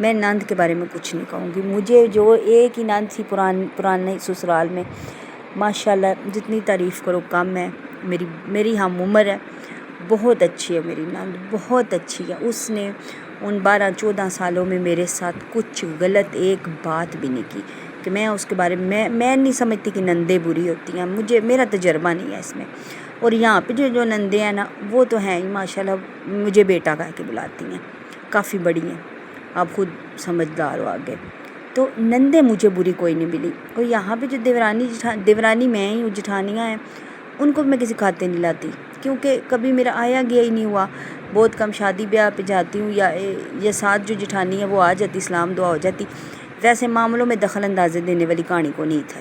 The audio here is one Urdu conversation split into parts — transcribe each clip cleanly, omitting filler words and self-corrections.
میں نند کے بارے میں کچھ نہیں کہوں گی. مجھے جو ایک ہی نند تھی پرانے سسرال میں، ماشاءاللہ جتنی تعریف کرو کم ہے. میری ہم عمر ہے، بہت اچھی ہے میری نند، بہت اچھی ہے. اس نے ان 12-14 سالوں میں میرے ساتھ کچھ غلط ایک بات بھی نہیں کی کہ میں اس کے بارے میں نہیں سمجھتی کہ نندیں بری ہوتی ہیں. میرا تجربہ نہیں ہے اس میں. اور یہاں پہ جو نندیں ہیں نا، وہ تو ہیں ہی ماشاءاللہ، مجھے بیٹا کہہ کے بلاتی ہیں، کافی بڑی ہیں. آپ خود سمجھدار ہو آگے. تو نندیں مجھے بری کوئی نہیں ملی. اور یہاں پہ جو دیورانی میں ہی ہوں، جٹھانیاں ہیں، ان کو میں کسی کھاتے نہیں لاتی، کیونکہ کبھی میرا آیا گیا ہی نہیں ہوا. بہت کم شادی بیاہ پہ جاتی ہوں، یا ساتھ جو جٹھانی ہے وہ آ جاتی، سلام دعا ہو جاتی. ویسے معاملوں میں دخل اندازی دینے والی کہانی کو نہیں تھا.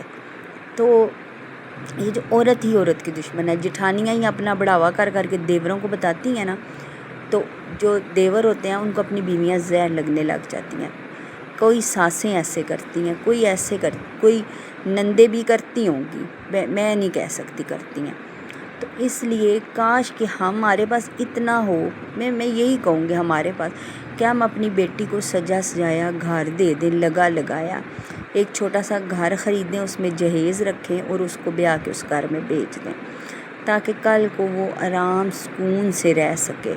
تو یہ جو عورت ہی عورت کی دشمن ہے. جٹھانیاں ہی اپنا بڑھاوا کر کے دیوروں کو بتاتی ہیں نا، تو جو دیور ہوتے ہیں ان کو اپنی بیویاں زہر لگنے لگ جاتی ہیں. کوئی ساسیں ایسے کرتی ہیں، کوئی نندیں بھی کرتی ہوں گی، میں نہیں کہہ سکتی کرتی ہیں. تو اس لیے کاش کہ ہمارے پاس اتنا ہو. میں یہی کہوں گی ہمارے پاس کہ ہم اپنی بیٹی کو سجا سجایا گھر دے دیں، لگایا ایک چھوٹا سا گھر خرید دیں، اس میں جہیز رکھیں اور اس کو بیاہ کے اس گھر میں بیچ دیں، تاکہ کل کو وہ آرام سکون سے رہ سکے،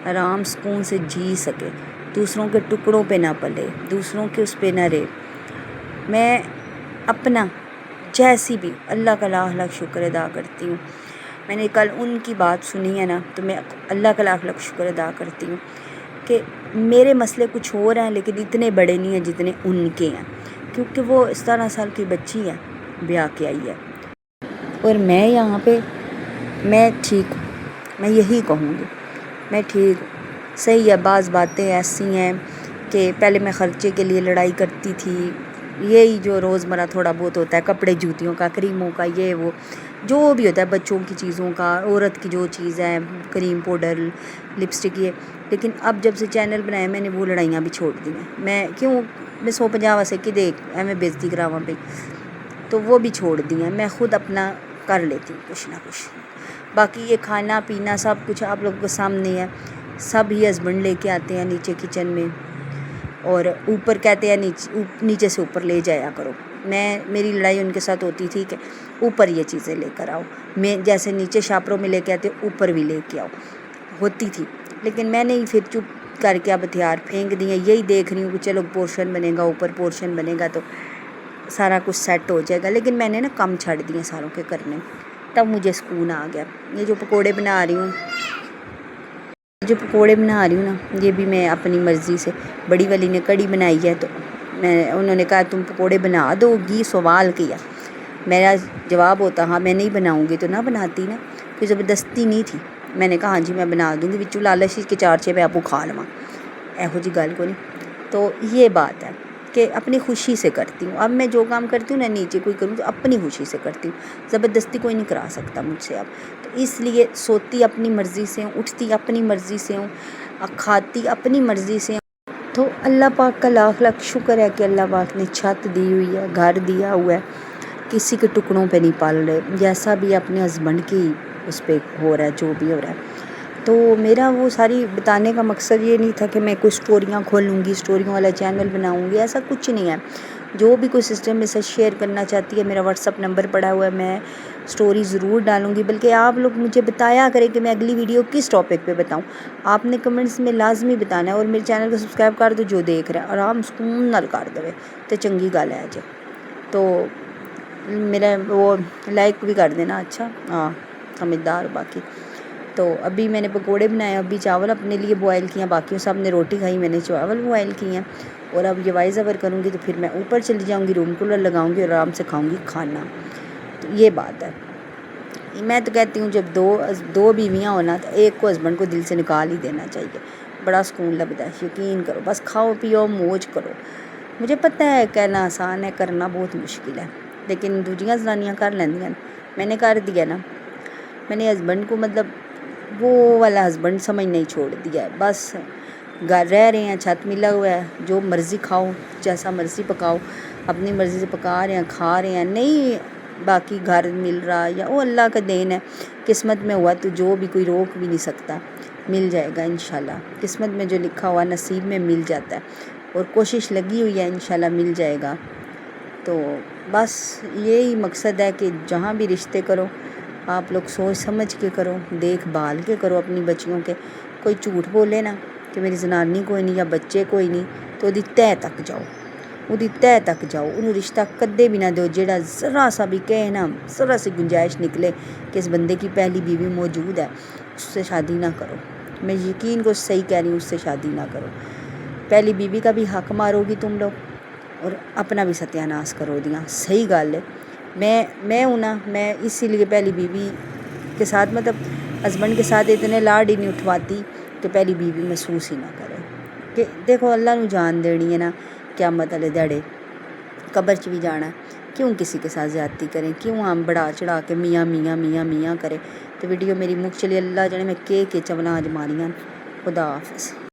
آرام سکون سے جی سکے، دوسروں کے ٹکڑوں پہ نہ پلے، دوسروں کے اس پہ نہ رہے. میں اپنا جیسی بھی اللہ کا لاکھ لاکھ شکر ادا کرتی ہوں. میں نے کل ان کی بات سنی ہے نا، تو میں اللہ کا لاکھ لاکھ شکر ادا کرتی ہوں کہ میرے مسئلے کچھ اور ہیں، لیکن اتنے بڑے نہیں ہیں جتنے ان کے ہیں، کیونکہ وہ 17 سال کی بچی ہے، بیاہ کے آئی ہے. اور میں یہاں پہ میں ٹھیک ہوں. میں یہی کہوں گی میں ٹھیک ہوں. صحیح ہے، بعض باتیں ایسی ہیں کہ پہلے میں خرچے کے لیے لڑائی کرتی تھی، یہی جو روزمرہ تھوڑا بہت ہوتا ہے، کپڑے جوتیوں کا، کریموں کا، یہ وہ جو بھی ہوتا ہے، بچوں کی چیزوں کا، عورت کی جو چیز ہے، کریم پاؤڈر، لپسٹک، یہ. لیکن اب جب سے چینل بنایا میں نے وہ لڑائیاں بھی چھوڑ دی ہیں. میں 150 ویسے کہ دیکھ میں بےزتی کراواں پہ، تو وہ بھی چھوڑ دی ہیں. میں خود اپنا کر لیتی ہوں کچھ نہ کچھ. باقی یہ کھانا پینا سب کچھ آپ لوگوں کے سامنے ہے. سب ہی ہسبینڈ لے کے آتے ہیں نیچے کچن میں، اور اوپر کہتے ہیں نیچے سے اوپر لے جایا کرو. میری لڑائی ان کے ساتھ ہوتی تھی کہ اوپر یہ چیزیں لے کر آؤ، میں جیسے نیچے شاپروں میں لے کے آتے اوپر بھی لے کے آؤ ہوتی تھی. لیکن میں نے پھر چپ کر کے اب ہتھیار پھینک دیے. یہی دیکھ رہی ہوں کہ چلو پورشن بنے گا، اوپر پورشن بنے گا تو سارا کچھ سیٹ ہو جائے گا. لیکن میں نے نا کم چھڑ دیے ساروں کے کرنے، تب مجھے سکون آ گیا. یہ جو پکوڑے بنا رہی ہوں نا، یہ بھی میں اپنی مرضی سے. بڑی والی نے کڑی بنائی ہے تو انہوں نے کہا تم پکوڑے بنا دو گی، سوال کیا. میرا جواب ہوتا ہاں میں نہیں بناؤں گی تو نہ بناتی نا، کوئی زبردستی نہیں تھی. میں نے کہا ہاں جی میں بنا دوں گی، بچوں لالچ کے 4 پہ آپ کو کھا لواں، ایہو جی گل کو نہیں. تو یہ بات ہے کہ اپنی خوشی سے کرتی ہوں. اب میں جو کام کرتی ہوں نا، نیچے کوئی کروں تو اپنی خوشی سے کرتی ہوں، زبردستی کوئی نہیں کرا سکتا مجھ سے اب. تو اس لیے سوتی اپنی مرضی سے ہوں، اٹھتی اپنی مرضی سے ہوں، کھاتی اپنی مرضی سے ہوں. تو اللہ پاک کا لاکھ لاکھ شکر ہے کہ اللہ پاک نے چھت دی ہوئی ہے، گھر دیا ہوا ہے، کسی کے ٹکڑوں پہ نہیں پال رہے. جیسا بھی اپنے ہسبینڈ کی اس پہ ہو رہا ہے، جو بھی ہو رہا ہے. تو میرا وہ ساری بتانے کا مقصد یہ نہیں تھا کہ میں کوئی سٹوریاں کھولوں گی، سٹوریوں والا چینل بناؤں گی، ایسا کچھ نہیں ہے. جو بھی کوئی سسٹم میں سے شیئر کرنا چاہتی ہے، میرا واٹس اپ نمبر پڑا ہوا ہے، میں سٹوری ضرور ڈالوں گی. بلکہ آپ لوگ مجھے بتایا کریں کہ میں اگلی ویڈیو کس ٹاپک پہ بتاؤں. آپ نے کمنٹس میں لازمی بتانا ہے. اور میرے چینل کو سبسکرائب کر دو، جو دیکھ رہا ہے آرام سکون نال کر دے تو چنگی گل ہے. تو میرا وہ لائک بھی کر دینا. اچھا ہاں سمجھدار. باقی تو ابھی میں نے پکوڑے بنائے، ابھی چاول اپنے لیے بوائل کیے ہیں، باقیوں سب نے روٹی کھائی، میں نے چاول بوائل کیے ہیں. اور اب یہ وائس اوور کروں گی تو پھر میں اوپر چلی جاؤں گی، روم کولر لگاؤں گی اور آرام سے کھاؤں گی کھانا. تو یہ بات ہے. میں تو کہتی ہوں جب دو بیویاں ہونا تو ایک کو ہسبینڈ کو دل سے نکال ہی دینا چاہیے، بڑا سکون لگتا ہے. یقین کرو، بس کھاؤ پیو موج کرو. مجھے پتہ ہے کہنا آسان ہے، کرنا بہت مشکل ہے، لیکن دوجیاں زنانیاں کر لیندیاں. میں نے کر دیا نا. میں نے ہسبینڈ کو مطلب وہ والا ہسبینڈ سمجھنا ہی چھوڑ دیا ہے. بس گھر رہ رہے ہیں، چھت ملا ہوا ہے، جو مرضی کھاؤ، جیسا مرضی پکاؤ، اپنی مرضی سے پکا رہے ہیں، کھا رہے ہیں. نہیں باقی گھر مل رہا یا وہ اللہ کا دین ہے، قسمت میں ہوا تو جو بھی کوئی روک بھی نہیں سکتا، مل جائے گا انشاءاللہ. قسمت میں جو لکھا ہوا نصیب میں مل جاتا ہے. اور کوشش لگی ہوئی ہے، انشاءاللہ مل جائے گا۔ تو بس یہی مقصد ہے کہ جہاں بھی رشتے کرو آپ لوگ سوچ سمجھ کے کرو، دیکھ بھال کے کرو اپنی بچیوں کے۔ کوئی جھوٹ بولے نا کہ میری زنانی کوئی نہیں یا بچے کوئی نہیں، تو دی تہ تک جاؤ، ਉਹਦੀ ਤਹਿ ਤੱਕ ਜਾਓ, ਉਹਨੂੰ ਰਿਸ਼ਤਾ ਕਦੇ ਵੀ ਨਾ ਦਿਓ ਜਿਹੜਾ ذرا سا بھی کہے نا، ذرا سی گنجائش نکلے کہ اس بندے کی پہلی بیوی موجود ہے، اس سے شادی نہ کرو۔ میں یقین کو صحیح کہہ رہی ہوں، اس سے شادی نہ کرو۔ پہلی بیوی کا بھی حق مارو گی تم لوگ اور اپنا بھی ستیہ ناس کرو دیاں، صحیح گل ہے۔ میں ہوں نا، میں اسی لیے پہلی بیوی کے ساتھ مطلب ہسبینڈ کے ساتھ اتنے لاڈ ہی نہیں اٹھواتی کہ پہلی بیوی محسوس ہی نہ کرے کہ دیکھو اللہ نو جان دینی ہے نا، قیامت والے دہڑے قبر چ بھی جانا ہے، کیوں کسی کے ساتھ زیادتی کریں، کیوں ہم بڑھا چڑھا کے میاں میاں میاں میاں کریں۔ تو ویڈیو میری مک چلی، اللہ جانے میں کے چونا آج ماریاں۔ خدا حافظ۔